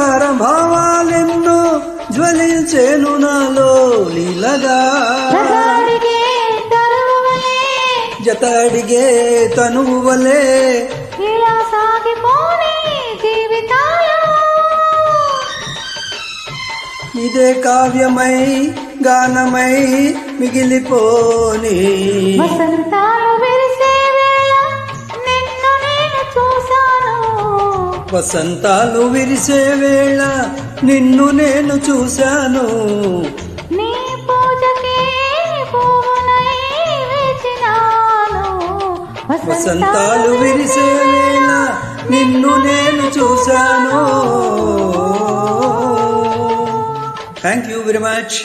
శృంగార భావాలెన్నో జ్వలించేను నాలో లీలగా జత అడిగే తనువు వలే ఇలా సాగిపోని జీవితాలు ఇదే కావ్యమై గానమై మిగిలిపోని వసంతాలు విరిసే వేళ నిన్ను నేను చూశాను వసంతాలు విరిసే వేళ నిన్ను నేను చూశాను నీ పూజకి పువ్వునై వేచినాను వసంతాలు విరిసే వేళ నిన్ను నేను చూశాను. Thank you very much.